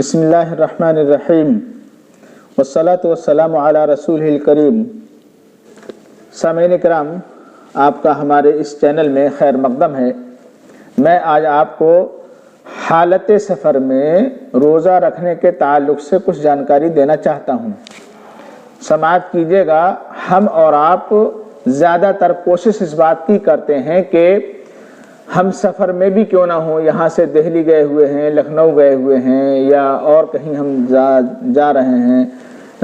بسم اللہ الرحمن الرحیم والصلاة والسلام علی رسولہ الکریم۔ سامعین کرام، آپ کا ہمارے اس چینل میں خیر مقدم ہے۔ میں آج آپ کو حالت سفر میں روزہ رکھنے کے تعلق سے کچھ جانکاری دینا چاہتا ہوں۔ سماعت کیجیے گا۔ ہم اور آپ زیادہ تر کوشش اس بات کی کرتے ہیں کہ ہم سفر میں بھی کیوں نہ ہوں، یہاں سے دہلی گئے ہوئے ہیں، لکھنؤ گئے ہوئے ہیں، یا اور کہیں ہم جا رہے ہیں،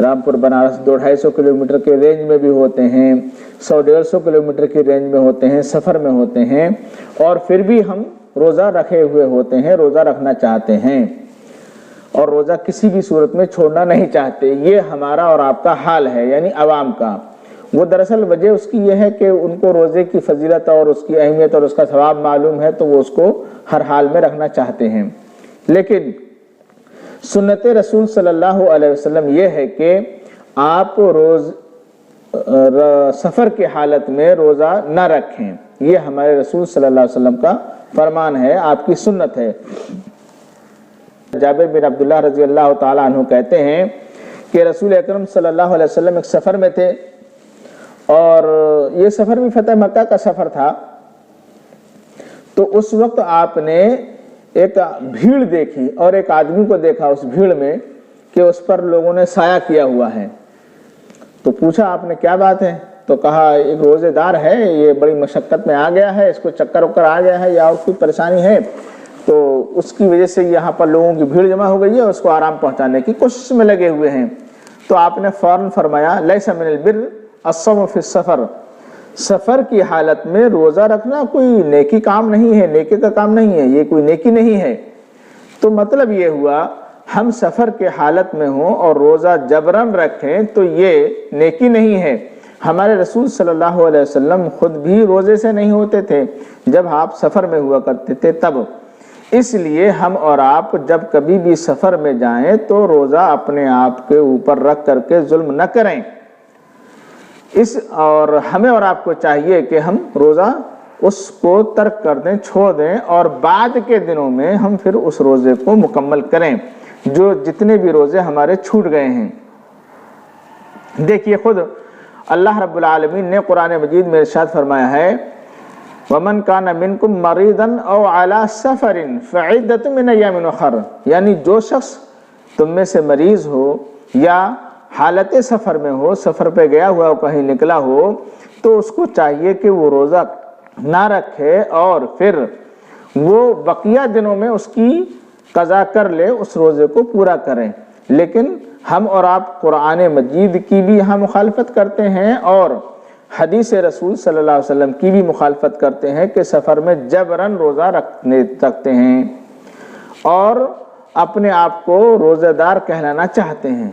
رامپور بنارس 200-250 کلومیٹر کے رینج میں بھی ہوتے ہیں، 100-150 کلومیٹر کی رینج میں ہوتے ہیں، سفر میں ہوتے ہیں، اور پھر بھی ہم روزہ رکھے ہوئے ہوتے ہیں، روزہ رکھنا چاہتے ہیں اور روزہ کسی بھی صورت میں چھوڑنا نہیں چاہتے۔ یہ ہمارا اور آپ کا حال ہے، یعنی عوام کا۔ وہ دراصل وجہ اس کی یہ ہے کہ ان کو روزے کی فضیلت اور اس کی اہمیت اور اس کا ثواب معلوم ہے، تو وہ اس کو ہر حال میں رکھنا چاہتے ہیں۔ لیکن سنت رسول صلی اللہ علیہ وسلم یہ ہے کہ آپ سفر کی حالت میں روزہ نہ رکھیں۔ یہ ہمارے رسول صلی اللہ علیہ وسلم کا فرمان ہے، آپ کی سنت ہے۔ جابر بن عبداللہ رضی اللہ تعالیٰ عنہ کہتے ہیں کہ رسول اکرم صلی اللہ علیہ وسلم ایک سفر میں تھے، اور یہ سفر بھی فتح مکہ کا سفر تھا۔ تو اس وقت آپ نے ایک بھیڑ دیکھی اور ایک آدمی کو دیکھا اس بھیڑ میں کہ اس پر لوگوں نے سایہ کیا ہوا ہے۔ تو پوچھا آپ نے کیا بات ہے؟ تو کہا ایک روزے دار ہے، یہ بڑی مشقت میں آ گیا ہے، اس کو چکر وکر آ گیا ہے یا اور کوئی پریشانی ہے، تو اس کی وجہ سے یہاں پر لوگوں کی بھیڑ جمع ہو گئی ہے، اس کو آرام پہنچانے کی کوشش میں لگے ہوئے ہیں۔ تو آپ نے فوراً فرمایا لیس من البر الصوم فی السفر، سفر کی حالت میں روزہ رکھنا کوئی نیکی کام نہیں ہے، نیکی کا کام نہیں ہے، یہ کوئی نیکی نہیں ہے۔ تو مطلب یہ ہوا ہم سفر کے حالت میں ہوں اور روزہ جبراً رکھیں تو یہ نیکی نہیں ہے۔ ہمارے رسول صلی اللہ علیہ وسلم خود بھی روزے سے نہیں ہوتے تھے جب آپ سفر میں ہوا کرتے تھے تب۔ اس لیے ہم اور آپ جب کبھی بھی سفر میں جائیں تو روزہ اپنے آپ کے اوپر رکھ کر کے ظلم نہ کریں۔ اور ہمیں اور آپ کو چاہیے کہ ہم روزہ اس کو ترک کر دیں، چھوڑ دیں، اور بعد کے دنوں میں ہم پھر اس روزے کو مکمل کریں جو جتنے بھی روزے ہمارے چھوٹ گئے ہیں۔ دیکھیے خود اللہ رب العالمین نے قرآن مجید میں ارشاد فرمایا ہے وَمَنْ كَانَ مِنْكُمْ مَرِيضًا أَوْ عَلَى سَفَرٍ فَعِدَّةٌ مِنْ أَيَّامٍ أُخَرَ، یعنی جو شخص تم میں سے مریض ہو یا حالت سفر میں ہو، سفر پہ گیا ہوا کہیں نکلا ہو، تو اس کو چاہیے کہ وہ روزہ نہ رکھے اور پھر وہ بقیہ دنوں میں اس کی قضا کر لے، اس روزے کو پورا کریں۔ لیکن ہم اور آپ قرآن مجید کی بھی یہاں مخالفت کرتے ہیں اور حدیث رسول صلی اللہ علیہ وسلم کی بھی مخالفت کرتے ہیں کہ سفر میں جبراً روزہ رکھتے ہیں اور اپنے آپ کو روزہ دار کہلانا چاہتے ہیں۔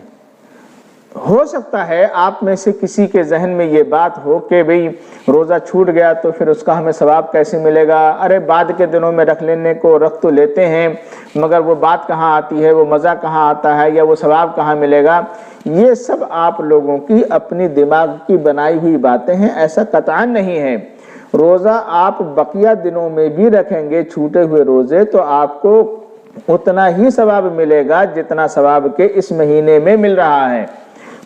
ہو سکتا ہے آپ میں سے کسی کے ذہن میں یہ بات ہو کہ بھئی روزہ چھوٹ گیا تو پھر اس کا ہمیں ثواب کیسے ملے گا، ارے بعد کے دنوں میں رکھ لینے کو رکھ تو لیتے ہیں مگر وہ بات کہاں آتی ہے، وہ مزہ کہاں آتا ہے، یا وہ ثواب کہاں ملے گا۔ یہ سب آپ لوگوں کی اپنی دماغ کی بنائی ہوئی باتیں ہیں، ایسا قطعاً نہیں ہے۔ روزہ آپ بقیہ دنوں میں بھی رکھیں گے چھوٹے ہوئے روزے تو آپ کو اتنا ہی ثواب ملے گا جتنا ثواب کے اس مہینے میں مل رہا ہے۔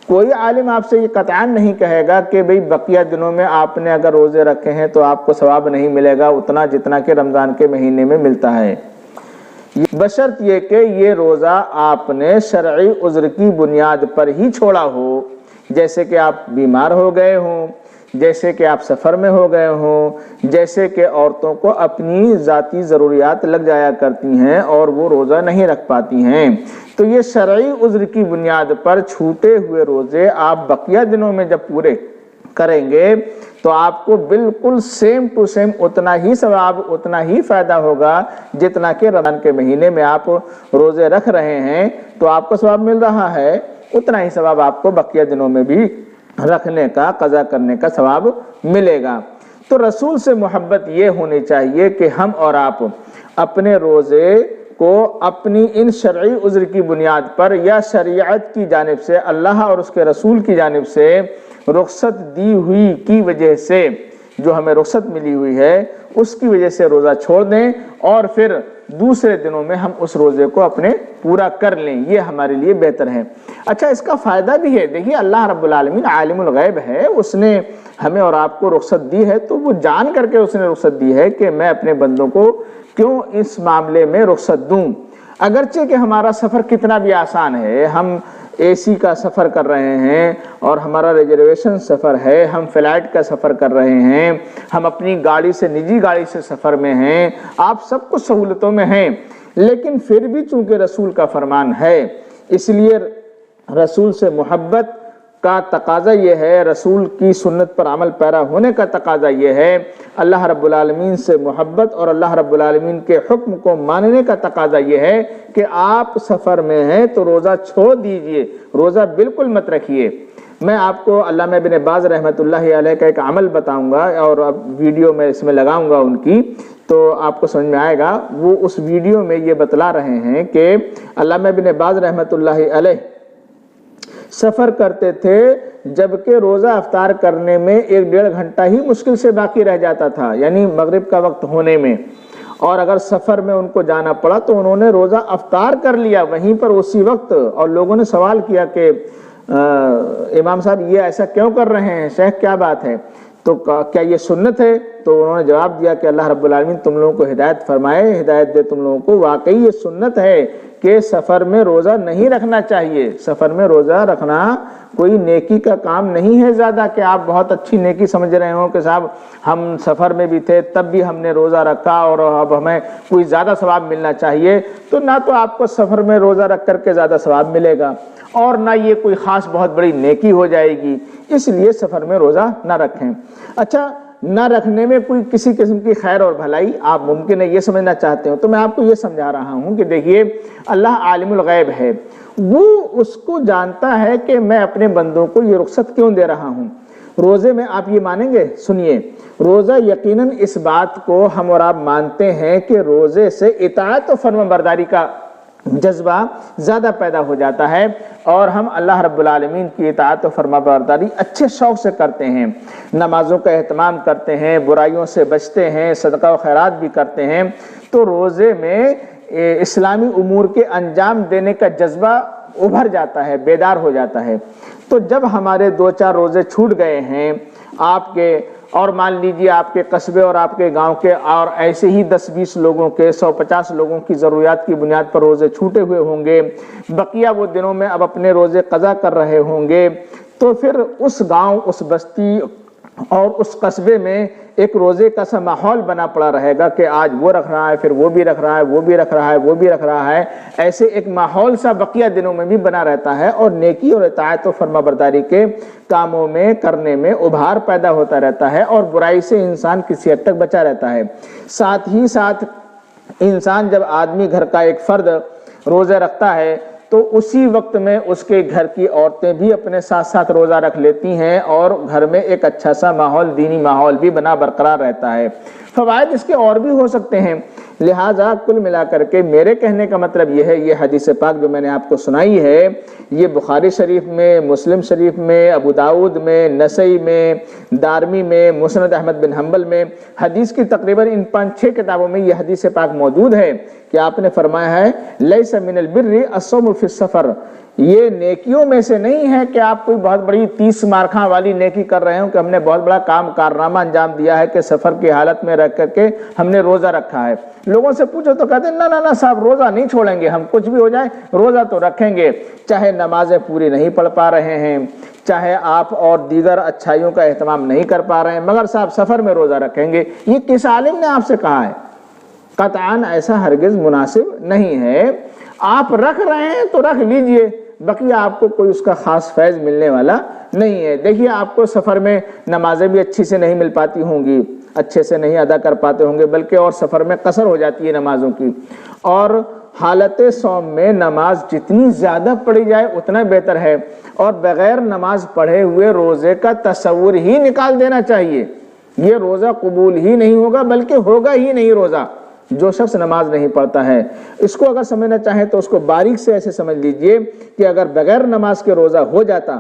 کوئی عالم آپ سے یہ قطعاً نہیں کہے گا کہ بھئی بقیہ دنوں میں آپ نے اگر روزے رکھے ہیں تو آپ کو ثواب نہیں ملے گا اتنا جتنا کہ رمضان کے مہینے میں ملتا ہے، بشرط یہ کہ یہ روزہ آپ نے شرعی عذر کی بنیاد پر ہی چھوڑا ہو، جیسے کہ آپ بیمار ہو گئے ہوں، جیسے کہ آپ سفر میں ہو گئے ہوں، جیسے کہ عورتوں کو اپنی ذاتی ضروریات لگ جایا کرتی ہیں اور وہ روزہ نہیں رکھ پاتی ہیں، تو یہ شرعی عذر کی بنیاد پر چھوٹے ہوئے روزے آپ بقیہ دنوں میں جب پورے کریں گے تو آپ کو بالکل سیم ٹو سیم اتنا ہی ثواب، اتنا ہی فائدہ ہوگا جتنا کہ رمضان کے مہینے میں آپ روزے رکھ رہے ہیں تو آپ کو ثواب مل رہا ہے، اتنا ہی ثواب آپ کو بقیہ دنوں میں بھی رکھنے کا، قضا کرنے کا ثواب ملے گا۔ تو رسول سے محبت یہ ہونی چاہیے کہ ہم اور آپ اپنے روزے کو اپنی ان شرعی عذر کی بنیاد پر یا شریعت کی جانب سے، اللہ اور اس کے رسول کی جانب سے رخصت دی ہوئی کی وجہ سے جو ہمیں رخصت ملی ہوئی ہے اس کی وجہ سے روزہ چھوڑ دیں اور پھر دوسرے دنوں میں ہم اس روزے کو اپنے پورا کر لیں، یہ ہمارے لیے بہتر ہے۔ اچھا، اس کا فائدہ بھی ہے، دیکھیے اللہ رب العالمین عالم الغیب ہے، اس نے ہمیں اور آپ کو رخصت دی ہے، تو وہ جان کر کے اس نے رخصت دی ہے کہ میں اپنے بندوں کو کیوں اس معاملے میں رخصت دوں۔ اگرچہ کہ ہمارا سفر کتنا بھی آسان ہے، ہم اے سی کا سفر کر رہے ہیں اور ہمارا ریزرویشن سفر ہے، ہم فلائٹ کا سفر کر رہے ہیں، ہم اپنی گاڑی سے نجی گاڑی سے سفر میں ہیں، آپ سب کچھ سہولتوں میں ہیں، لیکن پھر بھی چونکہ رسول کا فرمان ہے، اس لیے رسول سے محبت کا تقاضا یہ ہے، رسول کی سنت پر عمل پیرا ہونے کا تقاضا یہ ہے، اللہ رب العالمین سے محبت اور اللہ رب العالمین کے حکم کو ماننے کا تقاضا یہ ہے کہ آپ سفر میں ہیں تو روزہ چھوڑ دیجئے، روزہ بالکل مت رکھیے۔ میں آپ کو علامہ ابن باز رحمۃ اللہ علیہ کا ایک عمل بتاؤں گا اور اب ویڈیو میں اس میں لگاؤں گا ان کی، تو آپ کو سمجھ میں آئے گا۔ وہ اس ویڈیو میں یہ بتلا رہے ہیں کہ علامہ ابن باز رحمۃ اللہ علیہ سفر کرتے تھے جبکہ روزہ افطار کرنے میں 1-1.5 گھنٹہ ہی مشکل سے باقی رہ جاتا تھا، یعنی مغرب کا وقت ہونے میں، اور اگر سفر میں ان کو جانا پڑا تو انہوں نے روزہ افطار کر لیا وہیں پر اسی وقت۔ اور لوگوں نے سوال کیا کہ امام صاحب یہ ایسا کیوں کر رہے ہیں، شیخ کیا بات ہے، تو کیا یہ سنت ہے؟ تو انہوں نے جواب دیا کہ اللہ رب العالمین تم لوگوں کو ہدایت فرمائے، ہدایت دے تم لوگوں کو، واقعی یہ سنت ہے کہ سفر میں روزہ نہیں رکھنا چاہیے۔ سفر میں روزہ رکھنا کوئی نیکی کا کام نہیں ہے زیادہ کہ آپ بہت اچھی نیکی سمجھ رہے ہوں کہ صاحب ہم سفر میں بھی تھے تب بھی ہم نے روزہ رکھا اور اب ہمیں کوئی زیادہ ثواب ملنا چاہیے، تو نہ تو آپ کو سفر میں روزہ رکھ کر کے زیادہ ثواب ملے گا اور نہ یہ کوئی خاص بہت بڑی نیکی ہو جائے گی، اس لیے سفر میں روزہ نہ رکھیں۔ اچھا، نہ رکھنے میں کوئی کسی قسم کی خیر اور بھلائی آپ ممکن ہے یہ سمجھنا چاہتے ہو، تو میں آپ کو یہ سمجھا رہا ہوں کہ دیکھیے اللہ عالم الغیب ہے، وہ اس کو جانتا ہے کہ میں اپنے بندوں کو یہ رخصت کیوں دے رہا ہوں۔ روزے میں آپ یہ مانیں گے، سنیے، روزہ یقیناً اس بات کو ہم اور آپ مانتے ہیں کہ روزے سے اطاعت و فرما برداری کا جذبہ زیادہ پیدا ہو جاتا ہے اور ہم اللہ رب العالمین کی اطاعت و فرما برداری اچھے شوق سے کرتے ہیں، نمازوں کا اہتمام کرتے ہیں، برائیوں سے بچتے ہیں، صدقہ و خیرات بھی کرتے ہیں، تو روزے میں اسلامی امور کے انجام دینے کا جذبہ ابھر جاتا ہے، بیدار ہو جاتا ہے۔ تو جب ہمارے 2-4 روزے چھوٹ گئے ہیں آپ کے، اور مان لیجیے آپ کے قصبے اور آپ کے گاؤں کے اور ایسے ہی 10-20 لوگوں کے 150 لوگوں کی ضروریات کی بنیاد پر روزے چھوٹے ہوئے ہوں گے، بقیہ وہ دنوں میں اب اپنے روزے قضا کر رہے ہوں گے، تو پھر اس گاؤں، اس بستی اور اس قصبے میں ایک روزے کا سا ماحول بنا پڑا رہے گا کہ آج وہ رکھ رہا ہے، پھر وہ بھی رکھ رہا ہے، وہ بھی رکھ رہا ہے، وہ بھی رکھ رہا ہے، ایسے ایک ماحول سا بقیہ دنوں میں بھی بنا رہتا ہے اور نیکی اور اطاعت و فرما برداری کے کاموں میں کرنے میں ابھار پیدا ہوتا رہتا ہے اور برائی سے انسان کسی حد تک بچا رہتا ہے۔ ساتھ ہی ساتھ انسان، جب آدمی گھر کا ایک فرد روزے رکھتا ہے تو اسی وقت میں اس کے گھر کی عورتیں بھی اپنے ساتھ ساتھ روزہ رکھ لیتی ہیں اور گھر میں ایک اچھا سا ماحول، دینی ماحول بھی بنا برقرار رہتا ہے۔ فوائد اس کے اور بھی ہو سکتے ہیں، لہٰذا کل ملا کر کے میرے کہنے کا مطلب یہ ہے، یہ حدیث پاک جو میں نے آپ کو سنائی ہے، یہ بخاری شریف میں، مسلم شریف میں، ابو داؤد میں، نسائی میں، دارمی میں، مسند احمد بن حنبل میں، حدیث کی تقریباً ان 5-6 کتابوں میں یہ حدیث پاک موجود ہے کہ آپ نے فرمایا ہے لیس من البر الصوم فی السفر، یہ نیکیوں میں سے نہیں ہے کہ آپ کوئی بہت بڑی 30 مارکھاں والی نیکی کر رہے ہوں کہ ہم نے بہت بڑا کارنامہ انجام دیا ہے کہ سفر کی حالت میں رہ کر کے ہم نے روزہ رکھا ہے۔ لوگوں سے پوچھو تو کہتے ہیں نہ صاحب روزہ نہیں چھوڑیں گے، ہم کچھ بھی ہو جائے روزہ تو رکھیں گے، چاہے نمازیں پوری نہیں پڑھ پا رہے ہیں، چاہے آپ اور دیگر اچھائیوں کا اہتمام نہیں کر پا رہے ہیں، مگر صاحب سفر میں روزہ رکھیں گے۔ یہ کس عالم نے آپ سے کہا ہے؟ قطعاً ایسا ہرگز مناسب نہیں ہے۔ آپ رکھ رہے ہیں تو رکھ لیجئے، بقیہ آپ کو کوئی اس کا خاص فیض ملنے والا نہیں ہے۔ دیکھیے آپ کو سفر میں نمازیں بھی اچھی سے نہیں مل پاتی ہوں گی، اچھے سے نہیں ادا کر پاتے ہوں گے، بلکہ اور سفر میں قصر ہو جاتی ہے نمازوں کی، اور حالت صوم میں نماز جتنی زیادہ پڑھی جائے اتنا بہتر ہے، اور بغیر نماز پڑھے ہوئے روزے کا تصور ہی نکال دینا چاہیے۔ یہ روزہ قبول ہی نہیں ہوگا، بلکہ ہوگا ہی نہیں روزہ جو شخص نماز نہیں پڑھتا ہے۔ اس کو اگر سمجھنا چاہیں تو اس کو باریک سے ایسے سمجھ لیجئے کہ اگر بغیر نماز کے روزہ ہو جاتا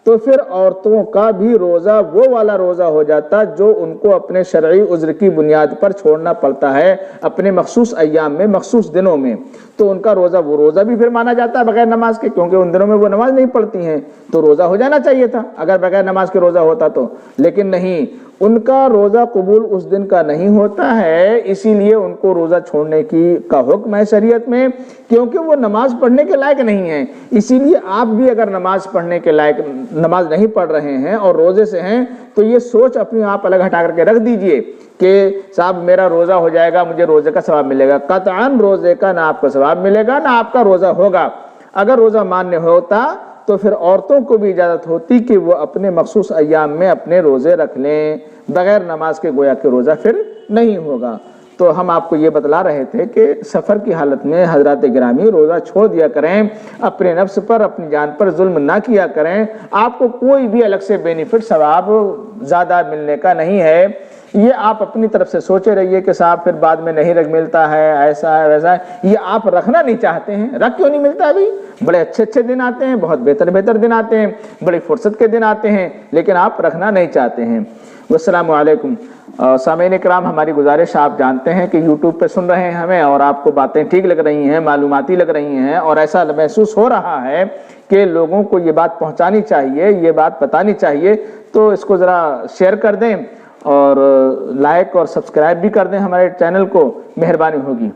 تو پھر عورتوں کا بھی روزہ وہ والا روزہ ہو جاتا جو ان کو اپنے شرعی عذر کی بنیاد پر چھوڑنا پڑتا ہے اپنے مخصوص ایام میں، مخصوص دنوں میں، تو ان کا روزہ وہ روزہ بھی پھر مانا جاتا ہے بغیر نماز کے، کیونکہ ان دنوں میں وہ نماز نہیں پڑھتی ہیں، تو روزہ ہو جانا چاہیے تھا اگر بغیر نماز کے روزہ ہوتا تو، لیکن نہیں، ان کا روزہ قبول اس دن کا نہیں ہوتا ہے، اسی لیے ان کو روزہ چھوڑنے کا حکم ہے شریعت میں، کیونکہ وہ نماز پڑھنے کے لائق نہیں ہیں۔ اسی لیے آپ بھی اگر نماز پڑھنے کے لائق نماز نہیں پڑھ رہے ہیں اور روزے سے ہیں تو یہ سوچ اپنی آپ الگ ہٹا کر کے رکھ دیجئے کہ صاحب میرا روزہ ہو جائے گا، مجھے روزے کا ثواب ملے گا۔ قطعاً روزے کا نہ آپ کو ثواب ملے گا نہ آپ کا روزہ ہوگا۔ اگر روزہ ماننے ہوتا تو پھر عورتوں کو بھی اجازت ہوتی کہ وہ اپنے مخصوص ایام میں اپنے روزے رکھ لیں، بغیر نماز کے گویا کہ روزہ پھر نہیں ہوگا۔ تو ہم آپ کو یہ بتلا رہے تھے کہ سفر کی حالت میں حضرات گرامی روزہ چھوڑ دیا کریں، اپنے نفس پر اپنی جان پر ظلم نہ کیا کریں، آپ کو کوئی بھی الگ سے بینیفٹ ثواب زیادہ ملنے کا نہیں ہے، یہ آپ اپنی طرف سے سوچے رہیے کہ صاحب پھر بعد میں نہیں رکھ ملتا ہے، ایسا ہے ویسا ہے، یہ آپ رکھنا نہیں چاہتے ہیں۔ رکھ کیوں نہیں ملتا ابھی؟ بڑے اچھے اچھے دن آتے ہیں، بہت بہتر دن آتے ہیں، بڑی فرصت کے دن آتے ہیں، لیکن آپ رکھنا نہیں چاہتے ہیں۔ والسلام علیکم۔ سامعین اکرام، ہماری گزارش، آپ جانتے ہیں کہ یوٹیوب پہ سن رہے ہیں ہمیں اور آپ کو باتیں ٹھیک لگ رہی ہیں، معلوماتی لگ رہی ہیں، اور ایسا محسوس ہو رہا ہے کہ لوگوں کو یہ بات پہنچانی چاہیے، یہ بات بتانی چاہیے، تو اس کو ذرا شیئر کر دیں اور لائک اور سبسکرائب بھی کر دیں ہمارے چینل کو، مہربانی ہوگی۔